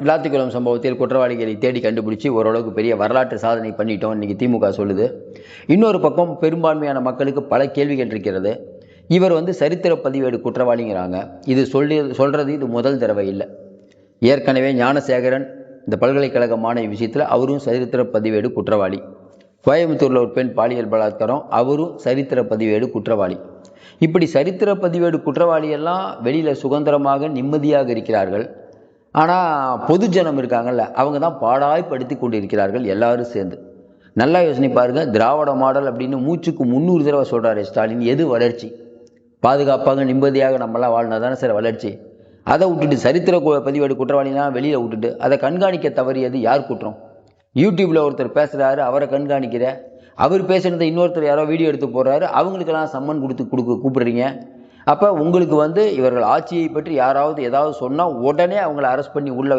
விளாத்திக்குளம் சம்பவத்தில் குற்றவாளிகளை தேடி கண்டுபிடிச்சி ஓரளவுக்கு பெரிய வரலாற்று சாதனை பண்ணிட்டோம் இன்றைக்கி திமுக சொல்லுது. இன்னொரு பக்கம் பெரும்பான்மையான மக்களுக்கு பல கேள்விகள் இருக்கிறது. இவர் சரித்திர பதிவேடு குற்றவாளிங்கிறாங்க. இது சொல்கிறது இது முதல் தடவை இல்லை. ஏற்கனவே ஞானசேகரன் இந்த பல்கலைக்கழக மாணவி விஷயத்தில் அவரும் சரித்திர பதிவேடு குற்றவாளி. கோயம்புத்தூரில் ஒரு பெண் பாலியல் பலாத்காரம், அவரும் சரித்திர பதிவேடு குற்றவாளி. இப்படி சரித்திர பதிவேடு குற்றவாளியெல்லாம் வெளியில் சுதந்திரமாக நிம்மதியாக இருக்கிறார்கள். ஆனால் பொதுஜனம் இருக்காங்கல்ல, அவங்க தான் பாடாய்படுத்தி கொண்டு இருக்கிறார்கள் எல்லாரும் சேர்ந்து. நல்லா யோசனை பாருங்கள். திராவிட மாடல் அப்படின்னு மூச்சுக்கு 300 தடவை சொல்கிறாரு ஸ்டாலின். எது வளர்ச்சி? பாதுகாப்பாக நிம்மதியாக நம்மளாம் வாழ்னா தானே சார் வளர்ச்சி. அதை விட்டுட்டு சரித்திர பதிவேடு குற்றவாளிலாம் வெளியில் விட்டுட்டு அதை கண்காணிக்க தவறியது யார் குற்றம்? யூடியூப்பில் ஒருத்தர் பேசுகிறாரு, அவரை கண்காணிக்கிற. அவர் பேசுகிறத இன்னொருத்தர் யாரோ வீடியோ எடுத்து போடுறாரு, அவங்களுக்கெல்லாம் சம்மன் கூப்பிடுறீங்க. அப்போ உங்களுக்கு இவர்கள் ஆட்சியை பற்றி யாராவது ஏதாவது சொன்னால் உடனே அவங்கள அரெஸ்ட் பண்ணி உள்ள